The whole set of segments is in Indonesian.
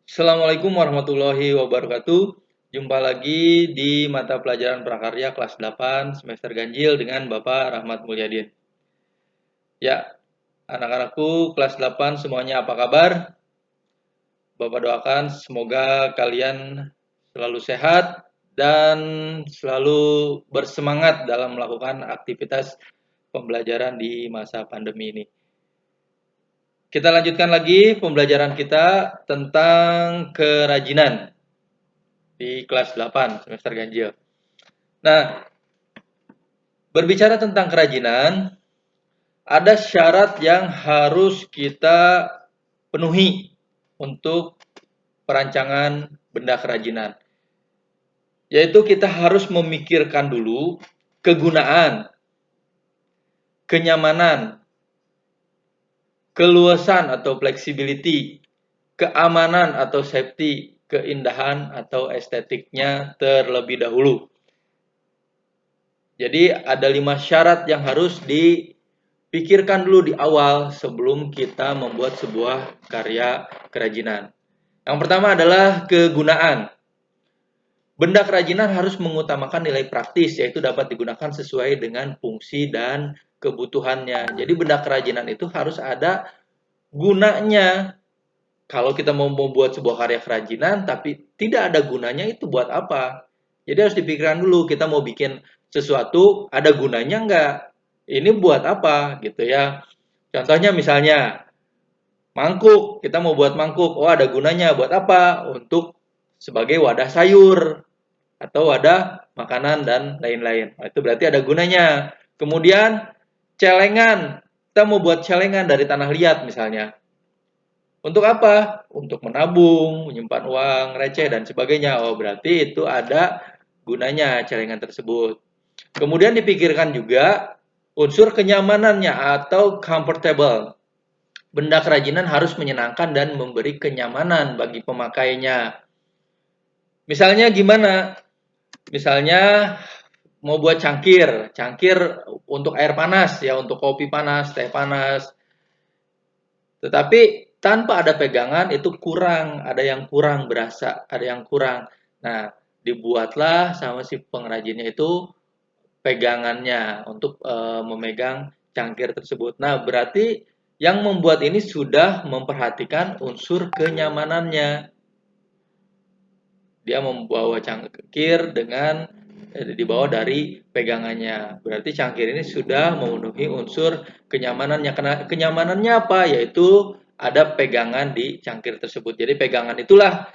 Assalamualaikum warahmatullahi wabarakatuh. Jumpa lagi di mata pelajaran prakarya kelas 8 semester ganjil dengan Bapak Rahmat Mulyadin. Ya, anak-anakku kelas 8 semuanya apa kabar? Bapak doakan semoga kalian selalu sehat dan selalu bersemangat dalam melakukan aktivitas pembelajaran di masa pandemi ini. Kita lanjutkan lagi pembelajaran kita tentang kerajinan di kelas 8 semester ganjil. Nah, berbicara tentang kerajinan, ada syarat yang harus kita penuhi untuk perancangan benda kerajinan. Yaitu kita harus memikirkan dulu kegunaan, kenyamanan, keluasan atau flexibility, keamanan atau safety, keindahan atau estetiknya terlebih dahulu. Jadi ada 5 syarat yang harus dipikirkan dulu di awal sebelum kita membuat sebuah karya kerajinan. Yang pertama adalah kegunaan. Benda kerajinan harus mengutamakan nilai praktis, yaitu dapat digunakan sesuai dengan fungsi dan kebutuhannya. Jadi benda kerajinan itu harus ada gunanya. Kalau kita mau membuat sebuah karya kerajinan tapi tidak ada gunanya, itu buat apa? Jadi harus dipikirkan dulu, kita mau bikin sesuatu ada gunanya nggak? Ini buat apa gitu ya? Contohnya misalnya mangkuk, kita mau buat mangkuk, oh ada gunanya, buat apa? Untuk sebagai wadah sayur atau wadah makanan dan lain-lain. Nah, itu berarti ada gunanya. Kemudian celengan, kita mau buat celengan dari tanah liat misalnya. Untuk apa? Untuk menabung, menyimpan uang receh dan sebagainya. Oh, berarti itu ada gunanya celengan tersebut. Kemudian dipikirkan juga unsur kenyamanannya atau comfortable. Benda kerajinan harus menyenangkan dan memberi kenyamanan bagi pemakainya. Misalnya gimana? Misalnya mau buat cangkir, cangkir untuk air panas ya, untuk kopi panas, teh panas. Tetapi tanpa ada pegangan itu kurang, ada yang kurang berasa, ada yang kurang. Nah, dibuatlah sama si pengrajinnya itu pegangannya untuk memegang cangkir tersebut. Nah, berarti yang membuat ini sudah memperhatikan unsur kenyamanannya. Dia membawa cangkir dengan dibawa dari pegangannya. Berarti cangkir ini sudah memenuhi unsur kenyamanannya. Kenyamanannya apa? Yaitu ada pegangan di cangkir tersebut. Jadi pegangan itulah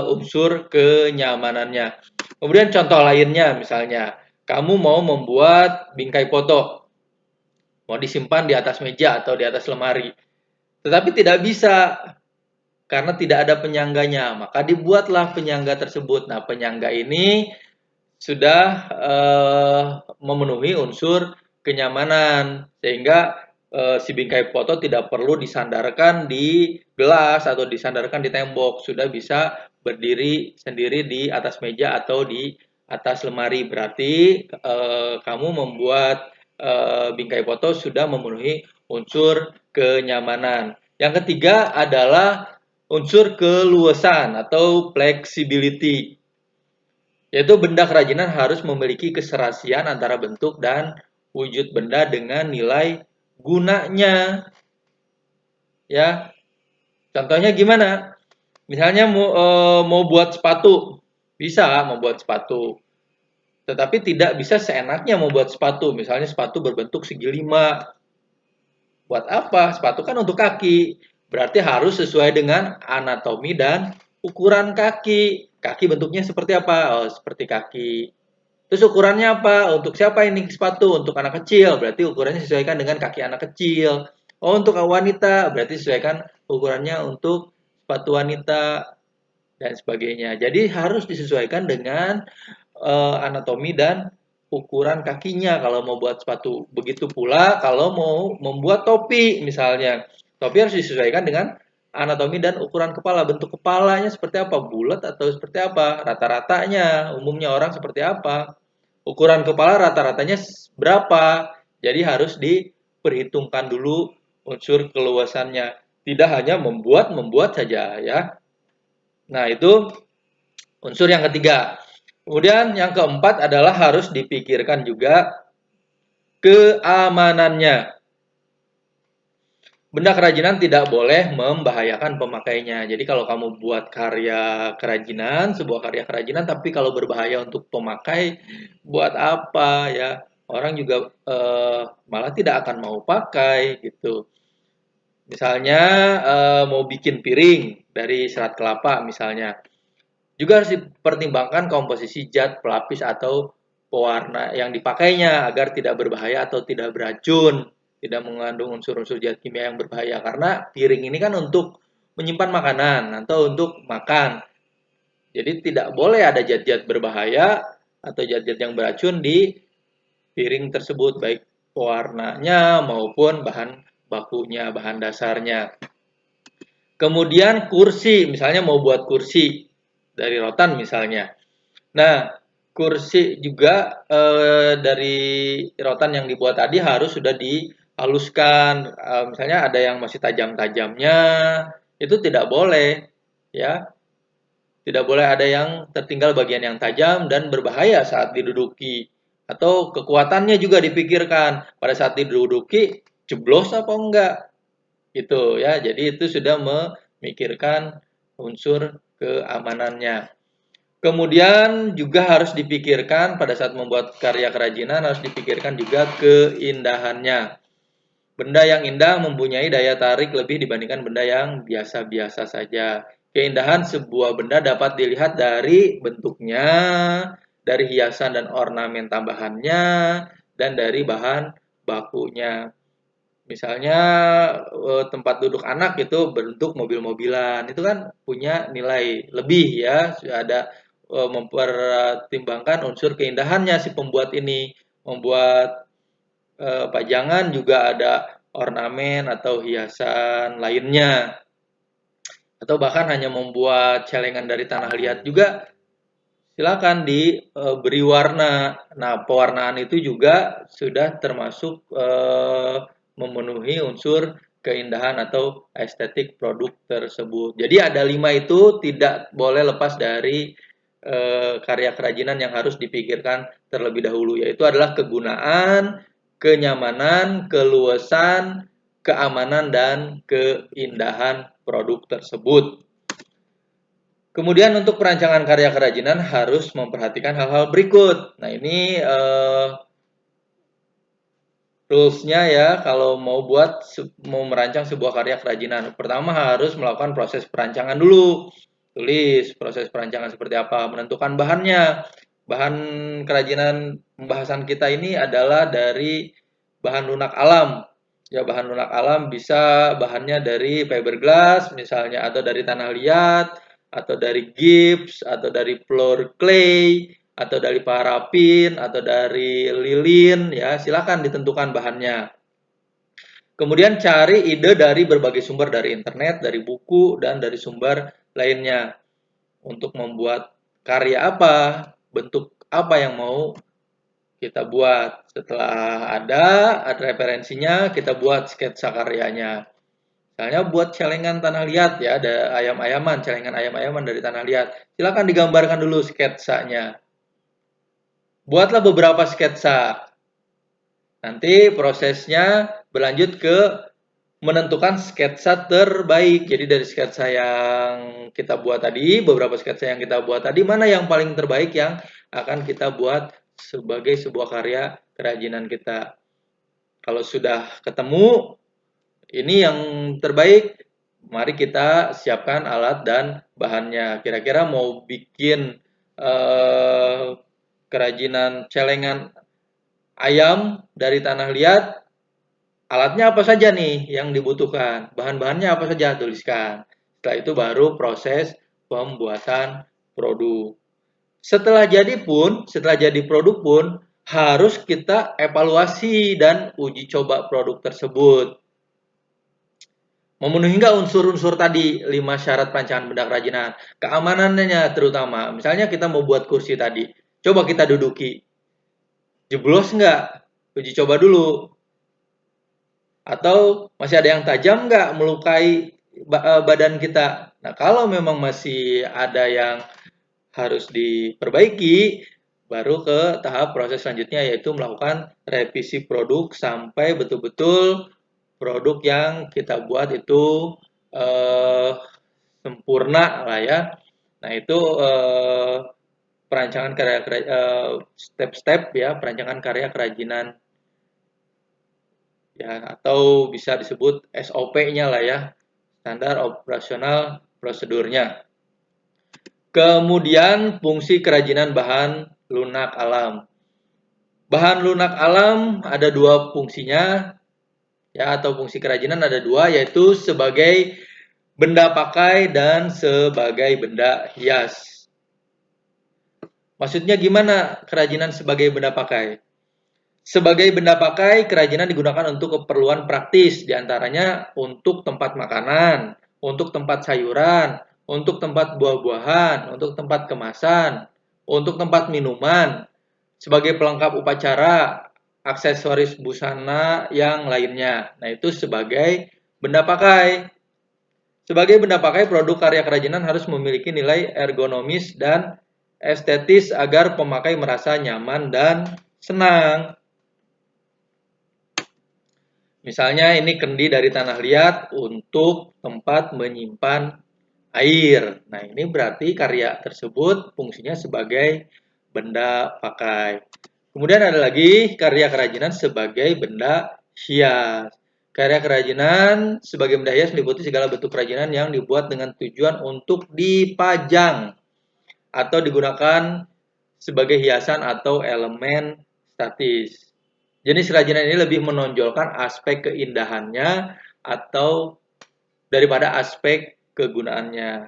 unsur kenyamanannya. Kemudian contoh lainnya misalnya, kamu mau membuat bingkai foto, mau disimpan di atas meja atau di atas lemari. Tetapi tidak bisa karena tidak ada penyangganya, maka dibuatlah penyangga tersebut. Nah, penyangga ini sudah memenuhi unsur kenyamanan sehingga si bingkai foto tidak perlu disandarkan di gelas atau disandarkan di tembok, sudah bisa berdiri sendiri di atas meja atau di atas lemari. Berarti kamu membuat bingkai foto sudah memenuhi unsur kenyamanan. Yang ketiga adalah unsur keluasan atau flexibility. Yaitu benda kerajinan harus memiliki keserasian antara bentuk dan wujud benda dengan nilai gunanya. Ya, contohnya gimana? Misalnya mau buat sepatu, bisa membuat sepatu. Tetapi tidak bisa seenaknya membuat sepatu. Misalnya sepatu berbentuk segi lima. Buat apa? Sepatu kan untuk kaki. Berarti harus sesuai dengan anatomi dan ukuran kaki. Kaki bentuknya seperti apa? Oh, seperti kaki. Terus ukurannya apa? Untuk siapa ini sepatu? Untuk anak kecil. Berarti ukurannya sesuaikan dengan kaki anak kecil. Oh, untuk wanita. Berarti sesuaikan ukurannya untuk sepatu wanita dan sebagainya. Jadi harus disesuaikan dengan anatomi dan ukuran kakinya kalau mau buat sepatu. Begitu pula kalau mau membuat topi misalnya. Topi harus disesuaikan dengan anatomi dan ukuran kepala. Bentuk kepalanya seperti apa? Bulat atau seperti apa? Rata-ratanya, umumnya orang seperti apa? Ukuran kepala rata-ratanya berapa? Jadi harus diperhitungkan dulu unsur keluasannya. Tidak hanya membuat saja ya. Nah, itu unsur yang ketiga. Kemudian yang keempat adalah harus dipikirkan juga keamanannya. Benda kerajinan tidak boleh membahayakan pemakainya. Jadi kalau kamu buat karya kerajinan, sebuah karya kerajinan, tapi kalau berbahaya untuk pemakai, buat apa ya? Orang juga malah tidak akan mau pakai gitu. Misalnya mau bikin piring dari serat kelapa misalnya. Juga harus dipertimbangkan komposisi zat, pelapis, atau pewarna yang dipakainya agar tidak berbahaya atau tidak beracun, tidak mengandung unsur-unsur zat kimia yang berbahaya. Karena piring ini kan untuk menyimpan makanan atau untuk makan. Jadi tidak boleh ada zat-zat berbahaya atau zat-zat yang beracun di piring tersebut, baik pewarnanya maupun bahan bakunya, bahan dasarnya. Kemudian kursi, misalnya mau buat kursi dari rotan misalnya. Nah, kursi juga dari rotan yang dibuat tadi harus sudah dihaluskan. Misalnya ada yang masih tajam-tajamnya, itu tidak boleh, ya. Tidak boleh ada yang tertinggal bagian yang tajam dan berbahaya saat diduduki. Atau kekuatannya juga dipikirkan. Pada saat diduduki, jeblos apa enggak? Gitu ya. Jadi itu sudah memikirkan unsur keamanannya. Kemudian juga harus dipikirkan pada saat membuat karya kerajinan harus dipikirkan juga keindahannya. Benda yang indah mempunyai daya tarik lebih dibandingkan benda yang biasa-biasa saja. Keindahan sebuah benda dapat dilihat dari bentuknya, dari hiasan dan ornamen tambahannya, dan dari bahan bakunya. Misalnya tempat duduk anak itu bentuk mobil-mobilan, itu kan punya nilai lebih ya, ada mempertimbangkan unsur keindahannya si pembuat ini, membuat pajangan juga ada ornamen atau hiasan lainnya, atau bahkan hanya membuat celengan dari tanah liat juga silakan diberi warna. Nah, pewarnaan itu juga sudah termasuk memenuhi unsur keindahan atau estetik produk tersebut. Jadi ada 5 itu tidak boleh lepas dari karya kerajinan yang harus dipikirkan terlebih dahulu, yaitu adalah kegunaan, kenyamanan, keluasan, keamanan, dan keindahan produk tersebut. Kemudian untuk perancangan karya kerajinan harus memperhatikan hal-hal berikut. Nah, ini rules-nya ya kalau mau merancang sebuah karya kerajinan. Pertama harus melakukan proses perancangan dulu. Tulis proses perancangan seperti apa, menentukan bahannya. Bahan kerajinan pembahasan kita ini adalah dari bahan lunak alam. Ya, bahan lunak alam bisa bahannya dari fiberglass misalnya, atau dari tanah liat, atau dari gips, atau dari floor clay, atau dari parafin, atau dari lilin, ya silakan ditentukan bahannya. Kemudian cari ide dari berbagai sumber, dari internet, dari buku, dan dari sumber lainnya. Untuk membuat karya apa, bentuk apa yang mau kita buat. Setelah ada referensinya, kita buat sketsa karyanya. Misalnya buat celengan tanah liat ya, ada ayam-ayaman, celengan ayam-ayaman dari tanah liat. Silakan digambarkan dulu sketsanya. Buatlah beberapa sketsa. Nanti prosesnya berlanjut ke menentukan sketsa terbaik. Jadi dari sketsa yang kita buat tadi, beberapa sketsa yang kita buat tadi, mana yang paling terbaik yang akan kita buat sebagai sebuah karya kerajinan kita. Kalau sudah ketemu, ini yang terbaik, mari kita siapkan alat dan bahannya. Kira-kira mau bikin kerajinan celengan ayam dari tanah liat, alatnya apa saja nih yang dibutuhkan? Bahan-bahannya apa saja? Tuliskan. Setelah itu baru proses pembuatan produk. Setelah jadi produk pun harus kita evaluasi dan uji coba produk tersebut. Memenuhi nggak unsur-unsur tadi 5 syarat perancangan benda kerajinan? Keamanannya terutama. Misalnya kita mau buat kursi tadi. Coba kita duduki. Jeblos nggak? Uji coba dulu. Atau masih ada yang tajam nggak melukai badan kita? Nah, kalau memang masih ada yang harus diperbaiki, baru ke tahap proses selanjutnya, yaitu melakukan revisi produk sampai betul-betul produk yang kita buat itu sempurna lah ya. Nah, itu perancangan karya step-step ya, perancangan karya kerajinan ya, atau bisa disebut SOP-nya lah ya, standar operasional prosedurnya. Kemudian fungsi kerajinan bahan lunak alam. Bahan lunak alam ada dua fungsinya ya, atau fungsi kerajinan ada dua, yaitu sebagai benda pakai dan sebagai benda hias. Maksudnya gimana kerajinan sebagai benda pakai? Sebagai benda pakai, kerajinan digunakan untuk keperluan praktis, diantaranya untuk tempat makanan, untuk tempat sayuran, untuk tempat buah-buahan, untuk tempat kemasan, untuk tempat minuman, sebagai pelengkap upacara, aksesoris busana yang lainnya. Nah, itu sebagai benda pakai. Sebagai benda pakai, produk karya kerajinan harus memiliki nilai ergonomis dan estetis agar pemakai merasa nyaman dan senang. Misalnya ini kendi dari tanah liat untuk tempat menyimpan air. Nah, ini berarti karya tersebut fungsinya sebagai benda pakai. Kemudian ada lagi karya kerajinan sebagai benda hias. Karya kerajinan sebagai benda hias meliputi segala bentuk kerajinan yang dibuat dengan tujuan untuk dipajang atau digunakan sebagai hiasan atau elemen statis. Jenis kerajinan ini lebih menonjolkan aspek keindahannya atau daripada aspek kegunaannya.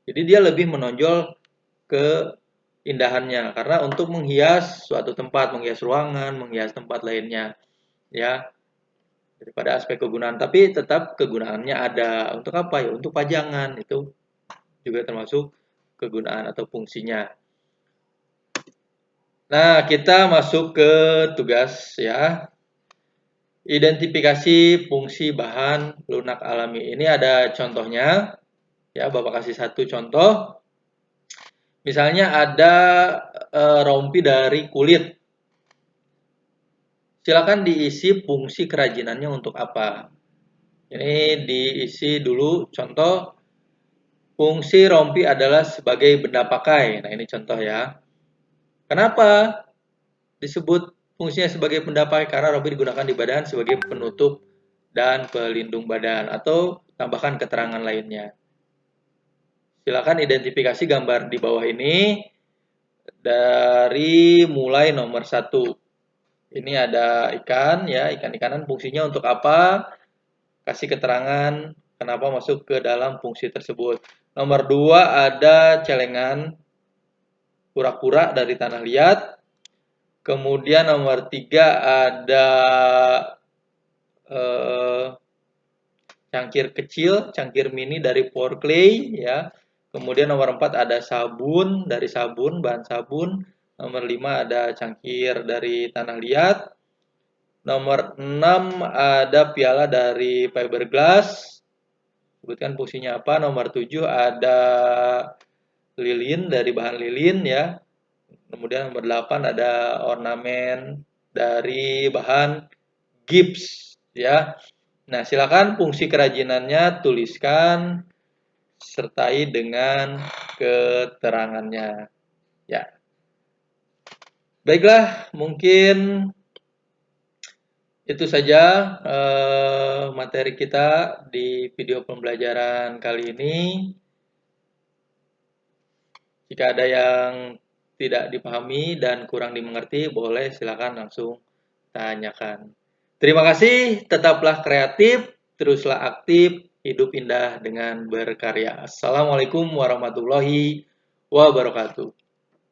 Jadi dia lebih menonjol keindahannya karena untuk menghias suatu tempat, menghias ruangan, menghias tempat lainnya, ya, daripada aspek kegunaan. Tapi tetap kegunaannya ada. Untuk apa ya? Untuk pajangan, itu juga termasuk kegunaan atau fungsinya. Nah, kita masuk ke tugas ya. Identifikasi fungsi bahan lunak alami. Ini ada contohnya. Ya, Bapak kasih satu contoh. Misalnya ada rompi dari kulit. Silakan diisi fungsi kerajinannya untuk apa. Ini diisi dulu contoh. Fungsi rompi adalah sebagai benda pakai. Nah, ini contoh ya. Kenapa disebut fungsinya sebagai benda pakai? Karena rompi digunakan di badan sebagai penutup dan pelindung badan, atau tambahkan keterangan lainnya. Silakan identifikasi gambar di bawah ini dari mulai nomor 1. Ini ada ikan ya, ikan-ikanan fungsinya untuk apa? Kasih keterangan kenapa masuk ke dalam fungsi tersebut. Nomor 2 ada celengan kura-kura dari tanah liat. Kemudian nomor 3 ada cangkir kecil, cangkir mini dari pour clay ya. Kemudian nomor 4 ada sabun dari sabun, bahan sabun. Nomor 5 ada cangkir dari tanah liat. Nomor 6 ada piala dari fiberglass. Sebutkan fungsinya apa. Nomor 7 ada lilin dari bahan lilin ya. Kemudian nomor 8 ada ornamen dari bahan gips ya. Nah, silakan fungsi kerajinannya tuliskan sertai dengan keterangannya. Ya. Baiklah, mungkin itu saja materi kita di video pembelajaran kali ini. Jika ada yang tidak dipahami dan kurang dimengerti, boleh silakan langsung tanyakan. Terima kasih, tetaplah kreatif, teruslah aktif, hidup indah dengan berkarya. Assalamualaikum warahmatullahi wabarakatuh.